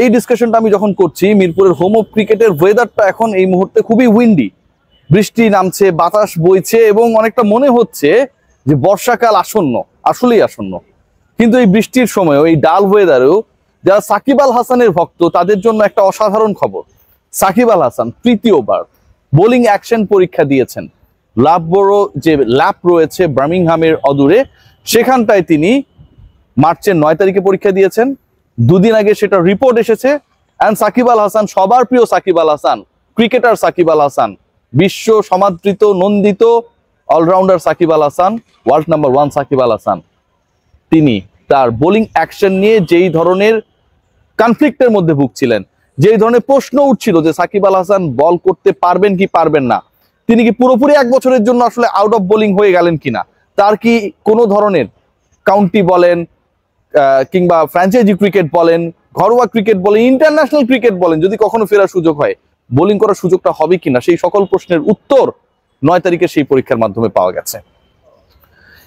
এই ডিসকাশনটা আমি যখন করছি, মিরপুরের হোম অফ ক্রিকেটের ওয়েদারটা এখন এই মুহূর্তে খুবই উইন্ডি, বৃষ্টি নামছে, বাতাস বইছে এবং অনেকটা মনে হচ্ছে যে বর্ষাকাল আসন্ন, আসলেই আসন্ন। কিন্তু এই বৃষ্টির সময়ও, এই ডাল ওয়েদারেও যারা সাকিব আল হাসানের ভক্ত তাদের জন্য একটা অসাধারণ খবর। সাকিব আল হাসান তৃতীয়বার বোলিং অ্যাকশন পরীক্ষা দিয়েছেন। লাভবরো যে ল্যাপ রয়েছে বার্মিংহামের অদূরে, সেখানটায় তিনি মার্চের 9 তারিখে পরীক্ষা দিয়েছেন। দুদিন আগে সেটা রিপোর্ট এসেছে। অ্যান্ড সাকিব আল হাসান, সবার প্রিয় সাকিব আল হাসান, ক্রিকেটার সাকিব আল হাসান, বিশ্ব সমাদৃত নন্দিত allrounder Shakib Al Hasan, world number 1 Shakib Al Hasan, তিনি তার বোলিং অ্যাকশন নিয়ে যেই ধরনের কনফ্লিক্টের মধ্যে ভুগছিলেন, যেই ধরনের প্রশ্ন উঠছিল যে সাকিব আল হাসান বল করতে পারবেন কি পারবেন না, তিনি কি পুরোপুরি 1 বছরের জন্য আসলে আউট অফ বোলিং হয়ে গেলেন কিনা, তার কি কোনো ধরনের কাউন্টি বলেন কিংবা ফ্র্যাঞ্চাইজি ক্রিকেট বলেন, ঘরোয়া ক্রিকেট বলেন, ইন্টারন্যাশনাল ক্রিকেট বলেন, যদি কখনো ফেরার সুযোগ হয় বোলিং করার সুযোগটা হবে কিনা, সেই সকল প্রশ্নের উত্তর 9 তারিখে সেই পরীক্ষার মাধ্যমে পাওয়া গেছে।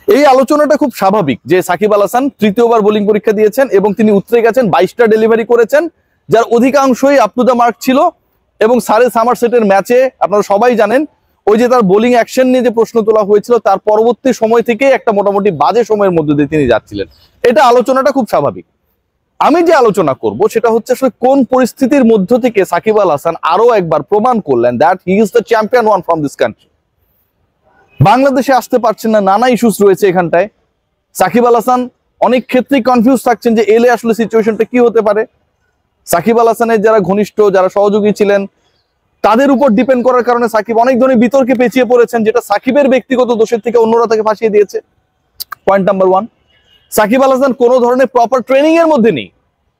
এই আলোচনাটা খুব স্বাভাবিক যে সাকিব আল হাসান তৃতীয়বার বোলিং পরীক্ষা দিয়েছেন এবং তিনি উতরে গেছেন, 22টা ডেলিভারি করেছেন, যার অধিকাংশই আপ টু দ্য মার্ক ছিল। এবং সারে সামারসেটের ম্যাচে আপনারা সবাই জানেন, ওই যে তার বোলিং অ্যাকশন নিয়ে যে প্রশ্ন তোলা হয়েছিল, তার পরবর্তী সময় থেকে একটা মোটামুটি বাজে সময়ের মধ্যে দিয়ে তিনি যাচ্ছিলেন। এটা আলোচনাটা খুব স্বাভাবিক। আমি যে আলোচনা করব সেটা হচ্ছে আসলে কোন পরিস্থিতির মধ্য থেকে সাকিব আল হাসান আরো একবার প্রমাণ করলেন that he is the champion one from this country. বাংলাদেশে আসতে পারছেন না, নানা ইস্যুস রয়েছে এখানটায়। সাকিব আল হাসান অনেক ক্ষেত্রেই কনফিউজ থাকছেন যে এলে আসলে সিচুয়েশনটা কি হতে পারে। সাকিব আল হাসানের যারা ঘনিষ্ঠ, যারা সহযোগী ছিলেন, তাদের উপর ডিপেন্ড করার কারণে সাকিব অনেক ধরনের বিতর্কে পেঁচিয়ে পড়েছেন, যেটা সাকিবের ব্যক্তিগত দোষের থেকে অন্যরা তাকে ফাঁসিয়ে দিয়েছে। পয়েন্ট নাম্বার 1, সাকিব আল হাসান কোনো ধরনের প্রপার ট্রেনিং এর মধ্যে নেই।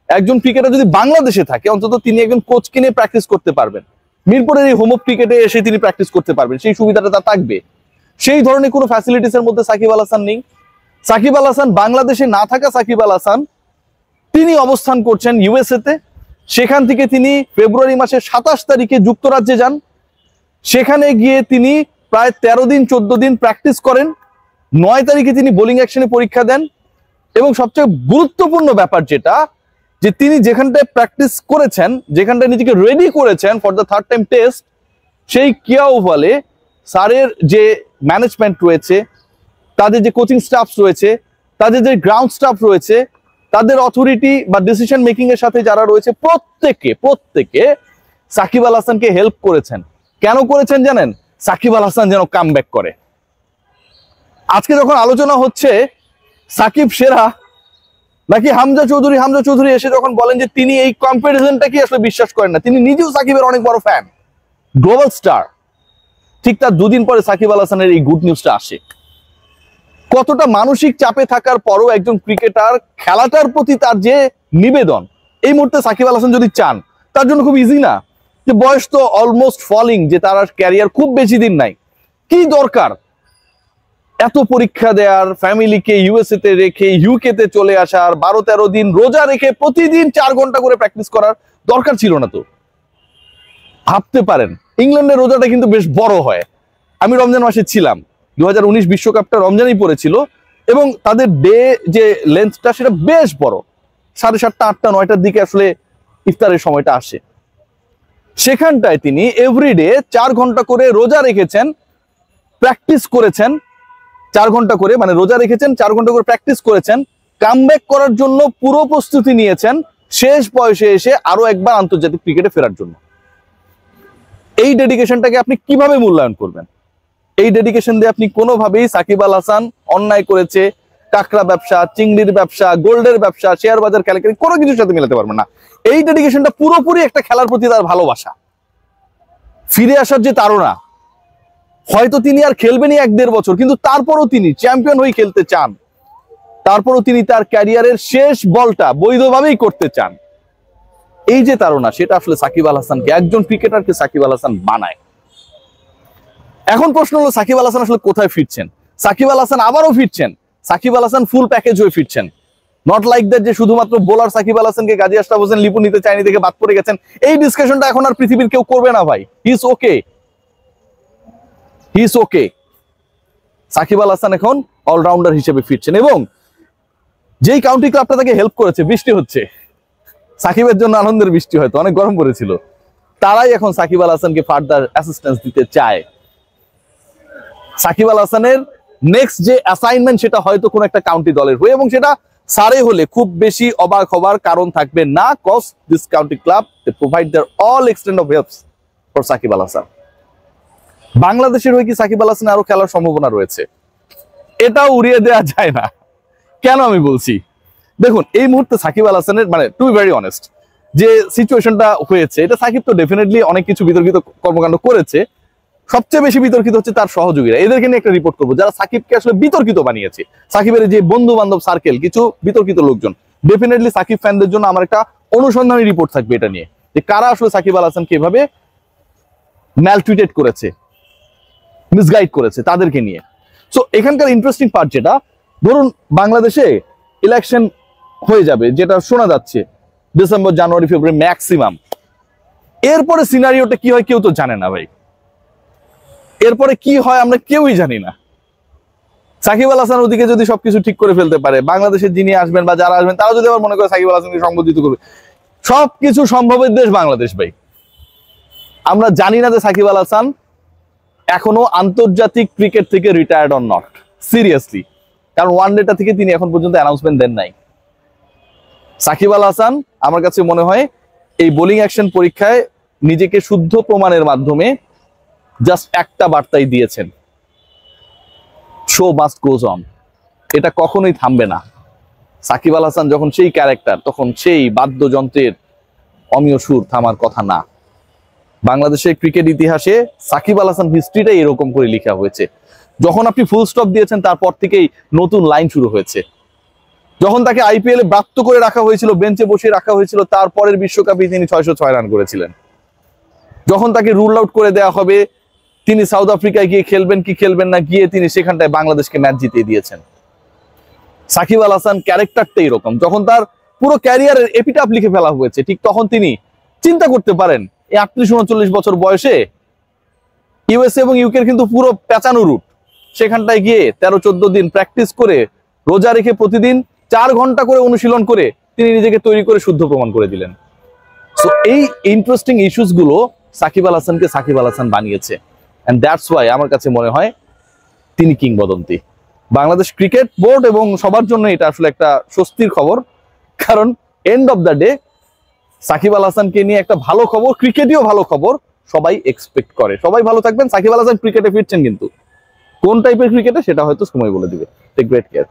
একজন ক্রিকেটার যদি বাংলাদেশে থাকে, অন্তত তিনি একজন কোচকে নিয়ে প্র্যাকটিস করতে পারবেন, মিরপুরের এই হোম অফ ক্রিকেটে এসে তিনি প্র্যাকটিস করতে পারবেন, সেই সুবিধাটা তার থাকবে। সেই ধরনের কোনো ফ্যাসিলিটিস এর মধ্যে সাকিব আল হাসান নেই। সাকিব আল হাসান, বাংলাদেশে না থাকা সাকিব আল হাসান, তিনি অবস্থান করছেন ইউএসএ তে। সেখান থেকে তিনি ফেব্রুয়ারি মাসের 27 তারিখে যুক্তরাজ্যে যান। সেখানে গিয়ে তিনি প্রায় 13 দিন 14 দিন প্র্যাকটিস করেন। 9 তারিখে তিনি বোলিং অ্যাকশনে পরীক্ষা দেন। এবং সবচেয়ে গুরুত্বপূর্ণ ব্যাপার যেটা, যে তিনি যেখানটায় প্র্যাকটিস করেছেন, যেখানটায় নিজেকে রেডি করেছেন for the 3rd time test, সেই কিয়া ওভালে সারের যে ম্যানেজমেন্ট রয়েছে, তাদের যে কোচিং স্টাফ রয়েছে, তাদের যে গ্রাউন্ড স্টাফ রয়েছে, তাদের অথরিটি বা ডিসিশন মেকিং এর সাথে যারা রয়েছে, প্রত্যেকে সাকিব আল হাসানকে হেল্প করেছেন। কেন করেছেন জানেন? সাকিব আল হাসান যেন কামব্যাক করে। আজকে যখন আলোচনা হচ্ছে সাকিব সেরা নাকি হামজা চৌধুরী এসে যখন বলেন যে তিনি এই কম্পারিজনটাকে আসলে বিশ্বাস করেন না, তিনি নিজেও সাকিবের অনেক বড় ফ্যান, গ্লোবাল স্টার, ঠিক তার 2 দিন পরে সাকিব আল হাসানের এই গুড নিউজটা আসে। কতটা মানসিক চাপে থাকার পরও একজন ক্রিকেটার, খেলাটার প্রতি তার যে নিবেদন, এই মুহূর্তে সাকিব আল হাসান যদি চান, তার জন্য খুব ইজি না। যে বয়স তো অলমোস্ট ফলিং, যে তার ক্যারিয়ার খুব বেশি দিন নাই, কি দরকার এত পরীক্ষা দেওয়ার, ফ্যামিলিকে ইউএসএ তে রেখে ইউকে তে চলে আসার, 12-13 দিন রোজা রেখে প্রতিদিন 4 ঘন্টা করে প্র্যাকটিস করার দরকার ছিল না তো। ভাবতে পারেন ইংল্যান্ডের রোজাটা কিন্তু বেশ বড় হয়। আমি রমজান মাসে ছিলাম, 2019 বিশ্বকাপটা রমজানই পড়েছিল এবং তাদের ডে যে লেন্থটা সেটা বেশ বড়, 7:30, 8টা, 9টার দিকে আসলে ইফতারের সময়টা আসে। সেখানটায় তিনি এভরিডে 4 ঘন্টা করে রোজা রেখেছেন, প্র্যাকটিস করেছেন 4 ঘন্টা করে, মানে রোজা রেখেছেন, 4 ঘন্টা করে প্র্যাকটিস করেছেন, কামব্যাক করার জন্য পুরো প্রস্তুতি নিয়েছেন, শেষ বয়সে এসে আরো একবার আন্তর্জাতিক ক্রিকেটে ফেরার জন্য। এই ডেডিকেশনটাকে আপনি কিভাবে মূল্যায়ন করবেন? এই ডেডিকেশন দিয়ে আপনি কোনোভাবেই সাকিব আল হাসান অন্যায় করেছে, কাঁকড়া ব্যবসা, চিংড়ির ব্যবসা, গোল্ডের ব্যবসা, শেয়ার বাজার কেলেঙ্কারি, কোনো কিছুর সাথে মেলাতে পারবেন না। এই ডেডিকেশনটা পুরোপুরি একটা খেলার প্রতি তার ভালোবাসা, ফিরে আসার যে তাড়না। হয়তো তিনি আর খেলবেনই 1-1.5 বছর, কিন্তু তারপরও তিনি চ্যাম্পিয়ন হয়ে খেলতে চান, তারপরও তিনি তার ক্যারিয়ারের শেষ বলটা বৈধভাবেই করতে চান। এই যে তাড়না, সেটা আসলে সাকিব আল হাসানকে, একজন ক্রিকেটারকে সাকিব আল হাসান বানায়। এখন প্রশ্ন হলো সাকিব আল হাসান আসলে কোথায় ফিরছেন? সাকিব আল হাসান আবারও ফিরছেন, সাকিব আল হাসান ফুল প্যাকেজ হয়ে ফিরছেন। নট লাইক দ্যাট যে শুধুমাত্র বোলার সাকিব আল হাসানকে গাজী আশরাফ হোসেন লিপু নিতে চায়নি থেকে বাদ পড়ে গেছেন। এই ডিসকাশনটা এখন আর পৃথিবীর কেউ করবে না ভাই। He is okay. Shakib Al Hasan এখন অলরাউন্ডার হিসেবে ফিরছেন এবং যেই কাউন্টি ক্লাবটা তাকে হেল্প করেছে, বৃষ্টি হচ্ছে, সাকিবের জন্য আনন্দের বৃষ্টি, হয়তো অনেক গরম পড়েছিল, তারাই এখন সাকিব আল হাসানকে ফার্দার অ্যাসিস্ট্যান্স দিতে চায়। সাকিব আল হাসানের নেক্সট যে অ্যাসাইনমেন্ট সেটা হয়তো কোনো একটা কাউন্টি দলের হয়ে, এবং সেটা সারে হলে খুব বেশি অবাক হবার কারণ থাকবে না, cause this county club they provide their all extent of helps for Shakib Al Hasan. বাংলাদেশের হয়ে কি সাকিব আল হাসান আরো খেলার সম্ভাবনা রয়েছে, এটাও উড়িয়ে দেওয়া যায় না। কেন আমি বলছি, দেখুন এই মুহূর্তে সাকিব আল হাসানের মানে টু বি ভেরি অনেস্ট যে সিচুয়েশনটা হয়েছে, এটা সাকিব তো ডেফিনেটলি অনেক কিছু বিতর্কিত কর্মকাণ্ড করেছে, সবচেয়ে বেশি বিতর্কিত হচ্ছে তার সহযোগীরা। এদেরকে নিয়ে একটা রিপোর্ট করবো যারা সাকিবকে আসলে বিতর্কিত বানিয়েছে। সাকিবের যে বন্ধু বান্ধব সার্কেল, কিছু বিতর্কিত লোকজন, ডেফিনেটলি সাকিব ফ্যানদের জন্য আমার একটা অনুসন্ধানী রিপোর্ট থাকবে এটা নিয়ে, যে কারা আসলে সাকিব আল হাসানকে এভাবে ম্যালট্রিটেড করেছে, মিসগাইড করেছে তাদেরকে নিয়ে। সো এখানকার ইন্টারেস্টিং পার্ট যেটা, ধরুন বাংলাদেশে ইলেকশন হয়ে যাবে, যেটা শোনা যাচ্ছে ডিসেম্বর জানুয়ারি ফেব্রুয়ারি ম্যাক্সিমাম, এরপরে সিনারিওটা কি হয় কেউ তো জানে না ভাই। এরপরে কি হয় আমরা কেউই জানি না। সাকিব আল হাসান ওদিকে যদি সবকিছু ঠিক করে ফেলতে পারে, বাংলাদেশের যিনি আসবেন বা যারা আসবেন তারা যদি আবার মনে করে সাকিব আল হাসানকে সংবোধিত করবে, সবকিছু সম্ভবের দেশ বাংলাদেশ ভাই। আমরা জানি না যে সাকিব আল হাসান এখনো আন্তর্জাতিক ক্রিকেট থেকে রিটায়ার্ড অর নট, সিরিয়াসলি, কারণ ওয়ানডেটা থেকে তিনি এখন পর্যন্ত অ্যানাউন্সমেন্ট দেন নাই। সাকিব আল হাসান আমার কাছে মনে হয় এই বোলিং অ্যাকশন পরীক্ষায় নিজেকে শুদ্ধ প্রমাণের মাধ্যমে জাস্ট একটা বার্তাই দিয়েছেন, শো মাস্ট গোজ অন, এটা কখনোই থামবে না। সাকিব আল হাসান যখন সেই ক্যারেক্টার, তখন সেই বাদ্যযন্ত্রের অমীয় সুর থামার কথা না। বাংলাদেশের ক্রিকেট ইতিহাসে সাকিব আল হাসান হিস্ট্রিটাই এরকম করে লেখা হয়েছে। যখন আপনি ফুল স্টপ দিয়েছেন তারপর থেকেই নতুন লাইন শুরু হয়েছে। যখন তাকে আইপিএল এ ব্রাত্য করে রাখা হয়েছিল, বেঞ্চে বসিয়ে রাখা হয়েছিল, তারপরের বিশ্বকাপে তিনি 606 রান করেছিলেন। যখন তাকে রুল আউট করে দেওয়া হবে, তিনি সাউথ আফ্রিকায় গিয়ে খেলবেন কি খেলবেন না, গিয়ে তিনি সেখানটায় বাংলাদেশকে ম্যাচ জিতিয়ে দিয়েছেন। সাকিব আল হাসান ক্যারেক্টারটা এরকম। যখন তার পুরো ক্যারিয়ারের এপিটাফ লিখে ফেলা হয়েছে, ঠিক তখন তিনি চিন্তা করতে পারেন এই 38-39 বছর বয়সে ইউএসএ এবং ইউকের কিন্তু পুরো পেঁচানো রুট, সেখানটায় গিয়ে 13-14 দিন প্র্যাকটিস করে, রোজা রেখে প্রতিদিন 4 ঘন্টা করে অনুশীলন করে তিনি নিজেকে তৈরি করে শুদ্ধ প্রমাণ করে দিলেন। সো এই ইন্টারেস্টিং ইস্যুস গুলো সাকিব আল হাসানকে সাকিব আল হাসান বানিয়েছে, এন্ড দ্যাটস ওয়াই আমার কাছে মনে হয় তিনি কিংবদন্তি। বাংলাদেশ ক্রিকেট বোর্ড এবং সবার জন্য এটা আসলে একটা স্বস্তির খবর, কারণ end of the day Shakib Al হাসানকে নিয়ে একটা ভালো খবর, ক্রিকেটেও ভালো খবর সবাই এক্সপেক্ট করে। সবাই ভালো থাকবেন। সাকিব আল হাসান ক্রিকেটে ফিরছেন, কিন্তু কোন টাইপের ক্রিকেটে সেটা হয়তো সময় বলে দিবে। Take great care.